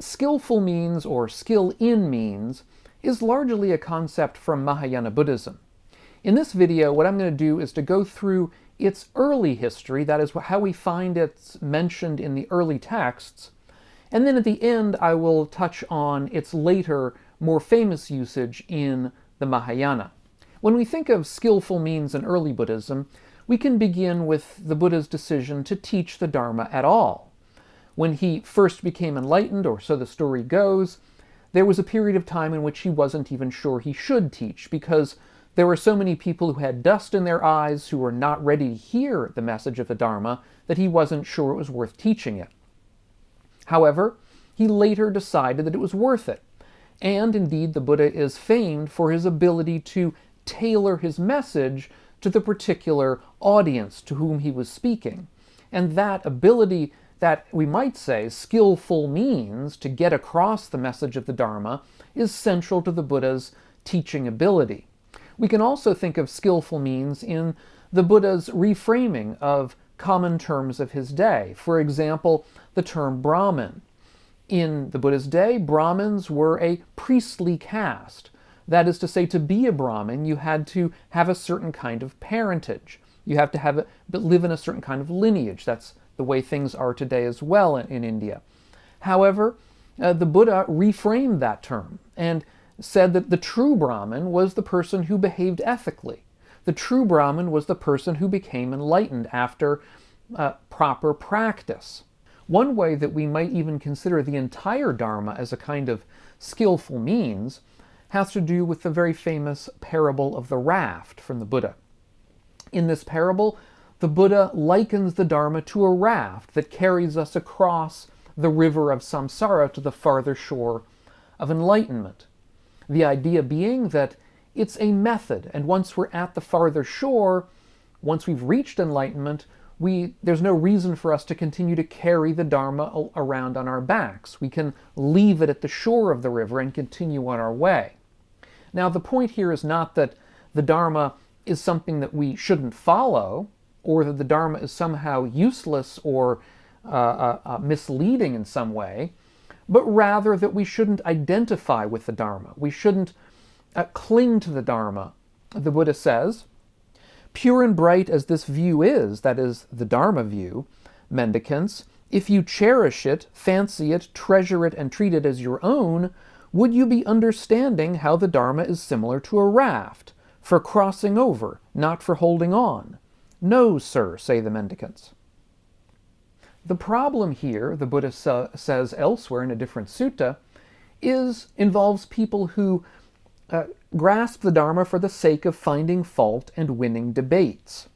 skillful means, or skill in means, is largely a concept from Mahayana Buddhism. In this video, what I'm going to do is to go through its early history, that is how we find it mentioned in the early texts, and then at the end I will touch on its later, more famous usage in the Mahayana. When we think of skillful means in early Buddhism, we can begin with the Buddha's decision to teach the Dharma at all. When he first became enlightened, or so the story goes, there was a period of time in which he wasn't even sure he should teach, because there were so many people who had dust in their eyes, who were not ready to hear the message of the Dharma, that he wasn't sure it was worth teaching it. However, he later decided that it was worth it. And indeed, the Buddha is famed for his ability to tailor his message to the particular audience to whom he was speaking. And that ability, that we might say skillful means to get across the message of the Dharma, is central to the Buddha's teaching ability. We can also think of skillful means in the Buddha's reframing of common terms of his day. For example, the term Brahmin. In the Buddha's day, Brahmins were a priestly caste. That is to say, to be a Brahmin, you had to have a certain kind of parentage. You have to live in a certain kind of lineage. That's the way things are today as well in India. However, the Buddha reframed that term and said that the true Brahmin was the person who behaved ethically. The true Brahmin was the person who became enlightened after proper practice. One way that we might even consider the entire Dharma as a kind of skillful means has to do with the very famous parable of the raft from the Buddha. In this parable, the Buddha likens the Dharma to a raft that carries us across the river of samsara to the farther shore of enlightenment. The idea being that it's a method, and once we're at the farther shore, once we've reached enlightenment, there's no reason for us to continue to carry the Dharma around on our backs. We can leave it at the shore of the river and continue on our way. Now, the point here is not that the Dharma is something that we shouldn't follow, or that the Dharma is somehow useless or misleading in some way, but rather that we shouldn't identify with the Dharma. We shouldn't cling to the Dharma. The Buddha says, "Pure and bright as this view is, that is, the Dharma view, mendicants, if you cherish it, fancy it, treasure it, and treat it as your own, would you be understanding how the Dharma is similar to a raft, for crossing over, not for holding on? No, sir, say the mendicants." The problem here, the Buddha says elsewhere in a different sutta, involves people who grasp the Dharma for the sake of finding fault and winning debates.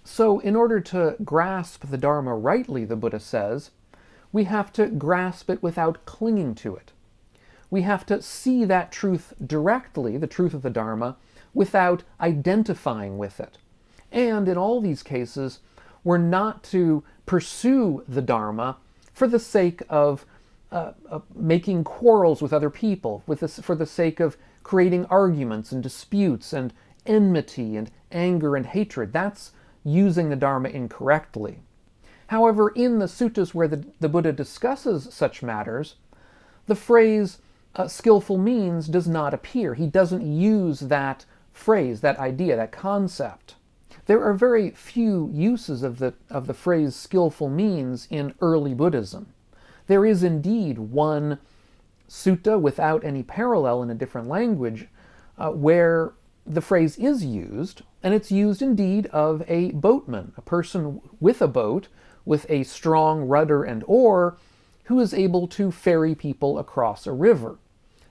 So in order to grasp the Dharma rightly, the Buddha says, we have to grasp it without clinging to it. We have to see that truth directly, the truth of the Dharma, without identifying with it. And in all these cases, we're not to pursue the Dharma for the sake of making quarrels with other people, for the sake of creating arguments and disputes and enmity and anger and hatred. That's using the Dharma incorrectly. However, in the suttas where the Buddha discusses such matters, the phrase skillful means does not appear. He doesn't use that phrase, that idea, that concept. There are very few uses of the phrase skillful means in early Buddhism. There is indeed one sutta without any parallel in a different language where the phrase is used, and it's used indeed of a boatman, a person with a boat, with a strong rudder and oar, who is able to ferry people across a river.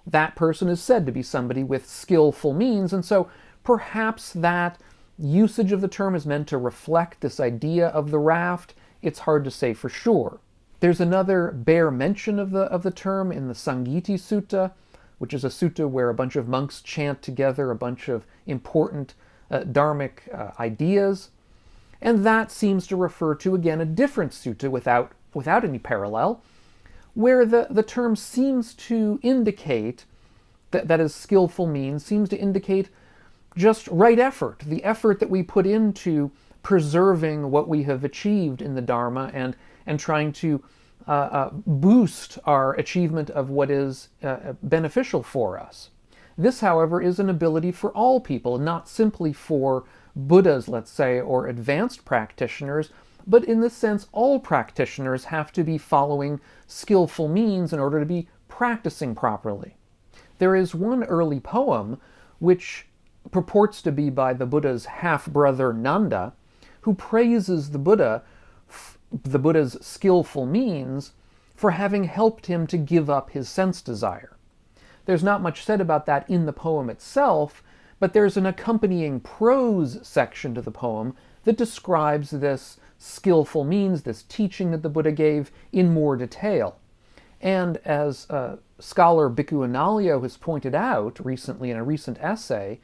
That person is said to be somebody with skillful means, and so perhaps that usage of the term is meant to reflect this idea of the raft. It's hard to say for sure. There's another bare mention of the term in the Sangiti Sutta, which is a sutta where a bunch of monks chant together a bunch of important dharmic ideas. And that seems to refer to, again, a different sutta without any parallel, where the term seems to indicate, that is skillful means, seems to indicate just right effort, the effort that we put into preserving what we have achieved in the Dharma and trying to boost our achievement of what is beneficial for us. This, however, is an ability for all people, not simply for Buddhas, let's say, or advanced practitioners, but in this sense, all practitioners have to be following skillful means in order to be practicing properly. There is one early poem which purports to be by the Buddha's half-brother Nanda, who praises the Buddha's skillful means for having helped him to give up his sense desire. There's not much said about that in the poem itself, but there's an accompanying prose section to the poem that describes this skillful means, this teaching that the Buddha gave, in more detail. And as scholar Bhikkhu Analayo has pointed out recently in a recent essay,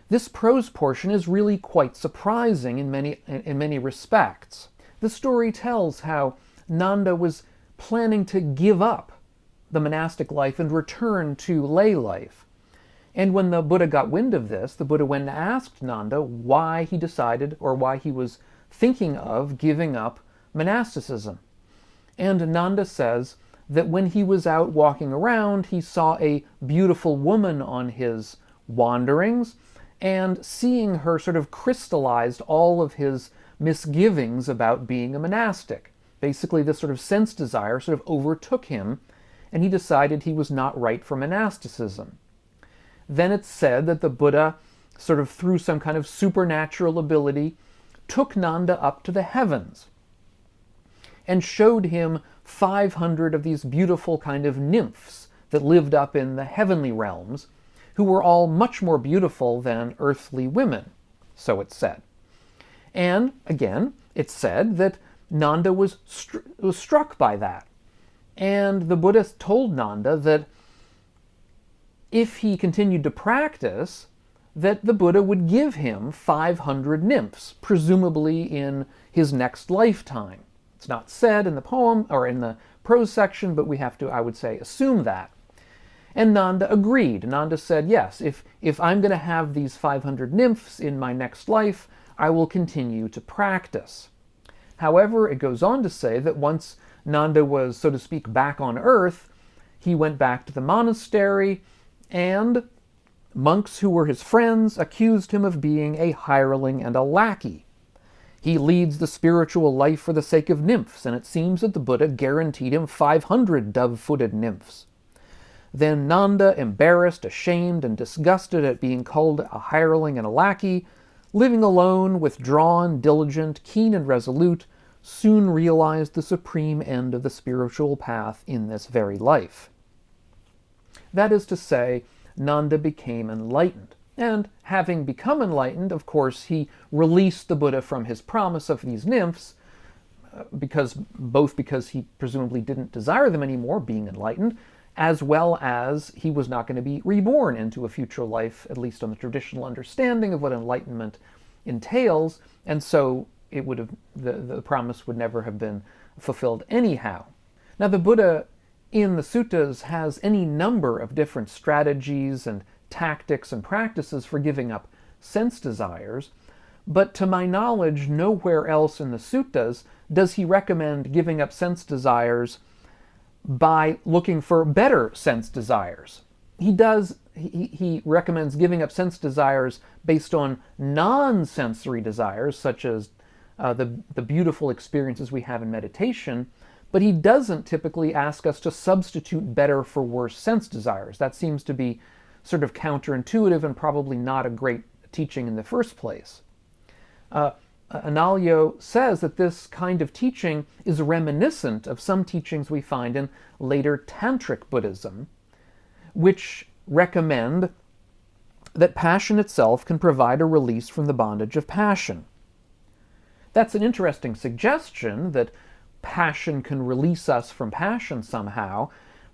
this prose portion is really quite surprising in many respects. The story tells how Nanda was planning to give up the monastic life and return to lay life. And when the Buddha got wind of this, the Buddha went and asked Nanda why he decided, or why he was thinking of giving up monasticism. And Nanda says that when he was out walking around, he saw a beautiful woman on his wanderings, and seeing her sort of crystallized all of his misgivings about being a monastic. Basically, this sort of sense desire sort of overtook him, and he decided he was not right for monasticism. Then it's said that the Buddha, sort of through some kind of supernatural ability, took Nanda up to the heavens and showed him 500 of these beautiful kind of nymphs that lived up in the heavenly realms, who were all much more beautiful than earthly women, so it's said. And again, it's said that Nanda was struck by that. And the Buddha told Nanda that if he continued to practice, that the Buddha would give him 500 nymphs, presumably in his next lifetime. It's not said in the poem or in the prose section, but we have to, I would say, assume that. And Nanda agreed. Nanda said, yes, if I'm going to have these 500 nymphs in my next life, I will continue to practice. However, it goes on to say that once Nanda was, so to speak, back on earth, he went back to the monastery, and monks who were his friends accused him of being a hireling and a lackey. He leads the spiritual life for the sake of nymphs, and it seems that the Buddha guaranteed him 500 dove-footed nymphs. Then Nanda, embarrassed, ashamed, and disgusted at being called a hireling and a lackey, living alone, withdrawn, diligent, keen and resolute, soon realized the supreme end of the spiritual path in this very life. That is to say, Nanda became enlightened. And having become enlightened, of course, he released the Buddha from his promise of these nymphs, because he presumably didn't desire them anymore, being enlightened, as well as he was not going to be reborn into a future life, at least on the traditional understanding of what enlightenment entails, and so it would have, the promise would never have been fulfilled anyhow. Now, the Buddha in the suttas has any number of different strategies and tactics and practices for giving up sense desires, but to my knowledge, nowhere else in the suttas does he recommend giving up sense desires by looking for better sense desires. He recommends giving up sense desires based on non-sensory desires, such as the beautiful experiences we have in meditation, but he doesn't typically ask us to substitute better for worse sense desires. That seems to be sort of counterintuitive and probably not a great teaching in the first place. Analayo says that this kind of teaching is reminiscent of some teachings we find in later Tantric Buddhism, which recommend that passion itself can provide a release from the bondage of passion. That's an interesting suggestion, that passion can release us from passion somehow,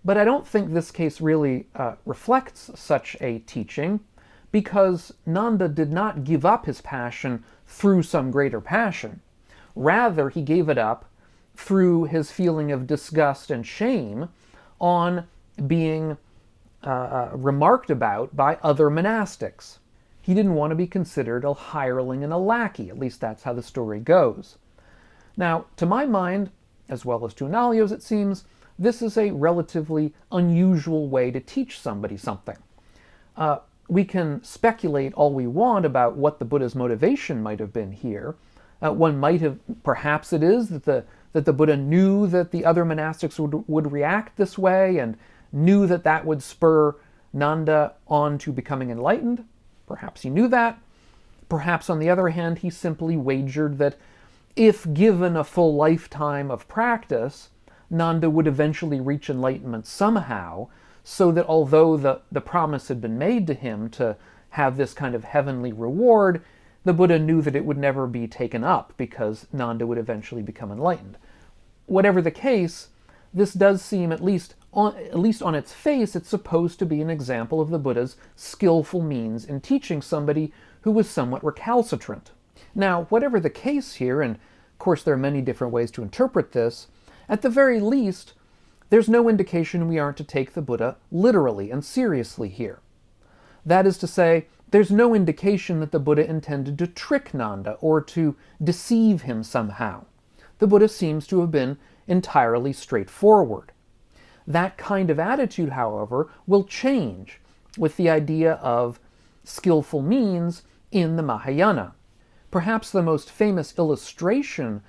but I don't think this case really reflects such a teaching, because Nanda did not give up his passion through some greater passion. Rather, he gave it up through his feeling of disgust and shame on being remarked about by other monastics. He didn't want to be considered a hireling and a lackey, at least that's how the story goes. Now, to my mind, as well as to Analios, it seems, this is a relatively unusual way to teach somebody something. We can speculate all we want about what the Buddha's motivation might have been here. One might have, perhaps it is that the Buddha knew that the other monastics would react this way and knew that that would spur Nanda on to becoming enlightened. Perhaps he knew that. Perhaps, on the other hand, he simply wagered that if given a full lifetime of practice, Nanda would eventually reach enlightenment somehow, so that although the promise had been made to him to have this kind of heavenly reward, the Buddha knew that it would never be taken up because Nanda would eventually become enlightened. Whatever the case, this does seem, at least on its face, it's supposed to be an example of the Buddha's skillful means in teaching somebody who was somewhat recalcitrant. Now, whatever the case here, and of course there are many different ways to interpret this, at the very least, there's no indication we aren't to take the Buddha literally and seriously here. That is to say, there's no indication that the Buddha intended to trick Nanda or to deceive him somehow. The Buddha seems to have been entirely straightforward. That kind of attitude, however, will change with the idea of skillful means in the Mahayana. Perhaps the most famous illustration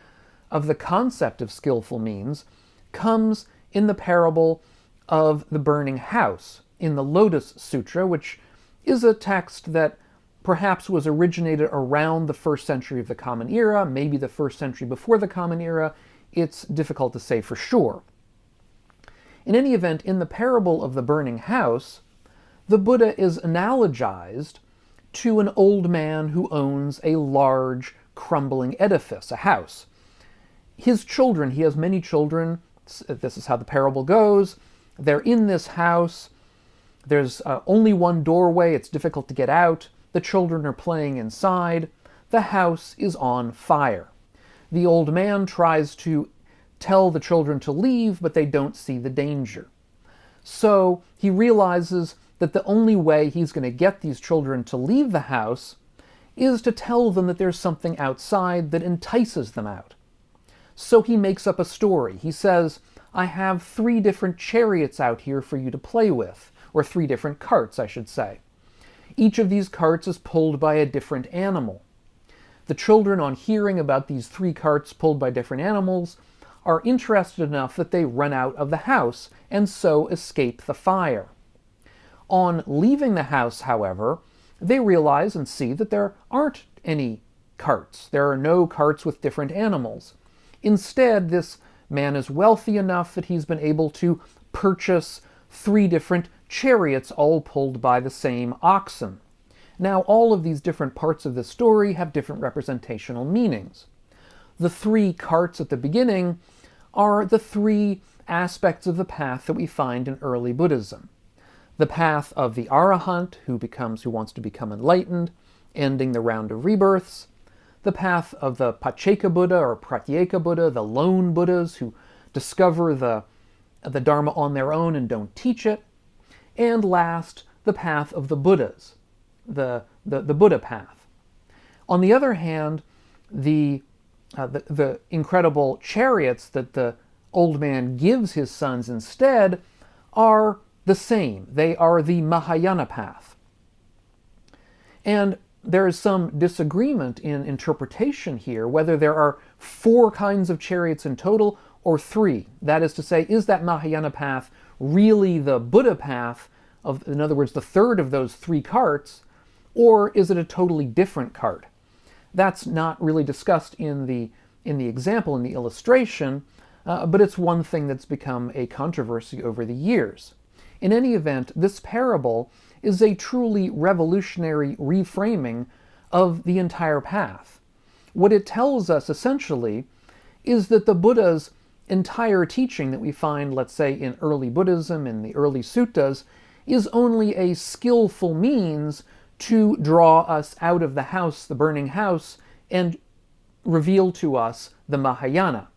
of the concept of skillful means comes in the parable of the burning house in the Lotus Sutra, which is a text that perhaps was originated around the 1st century of the Common Era, maybe the 1st century before the Common Era. It's difficult to say for sure. In any event, in the parable of the burning house, the Buddha is analogized to an old man who owns a large, crumbling edifice, a house. His children, he has many children, this is how the parable goes, they're in this house, there's only one doorway, it's difficult to get out, the children are playing inside, the house is on fire. The old man tries to tell the children to leave, but they don't see the danger. So he realizes that the only way he's going to get these children to leave the house is to tell them that there's something outside that entices them out. So he makes up a story. He says, I have 3 different chariots out here for you to play with, or 3 different carts, I should say. Each of these carts is pulled by a different animal. The children, on hearing about these 3 carts pulled by different animals, are interested enough that they run out of the house and so escape the fire. On leaving the house, however, they realize and see that there aren't any carts. There are no carts with different animals. Instead, this man is wealthy enough that he's been able to purchase 3 different chariots, all pulled by the same oxen. Now, all of these different parts of the story have different representational meanings. The 3 carts at the beginning are the 3 aspects of the path that we find in early Buddhism. The path of the Arahant, who wants to become enlightened, ending the round of rebirths. The path of the Pacceka Buddha or Pratyeka Buddha, the lone Buddhas who discover the Dharma on their own and don't teach it. And last, the path of the Buddhas, the Buddha path. On the other hand, the incredible chariots that the old man gives his sons instead are the same. They are the Mahayana path. And there is some disagreement in interpretation here, whether there are 4 kinds of chariots in total or 3. That is to say, is that Mahayana path really the Buddha path, in other words, the 3rd of those 3 carts, or is it a totally different cart? That's not really discussed in the example, in the illustration, but it's one thing that's become a controversy over the years. In any event, this parable is a truly revolutionary reframing of the entire path. What it tells us, essentially, is that the Buddha's entire teaching that we find, let's say, in early Buddhism, in the early suttas, is only a skillful means to draw us out of the house, the burning house, and reveal to us the Mahayana,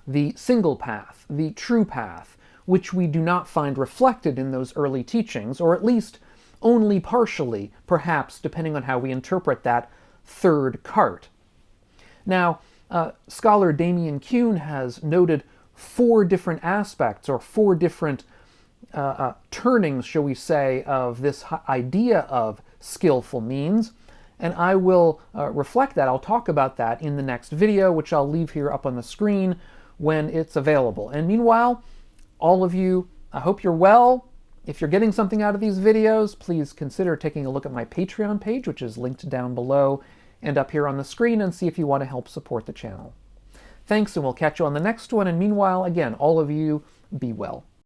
the single path, the true path, which we do not find reflected in those early teachings, or at least only partially, perhaps, depending on how we interpret that 3rd cart. Now, scholar Damien Kuhn has noted four different aspects or four different turnings, shall we say, of this idea of skillful means. And I will reflect that. I'll talk about that in the next video, which I'll leave here up on the screen when it's available. And meanwhile, all of you, I hope you're well. If you're getting something out of these videos, please consider taking a look at my Patreon page, which is linked down below and up here on the screen, and see if you want to help support the channel. Thanks, and we'll catch you on the next one. And meanwhile, again, all of you, be well.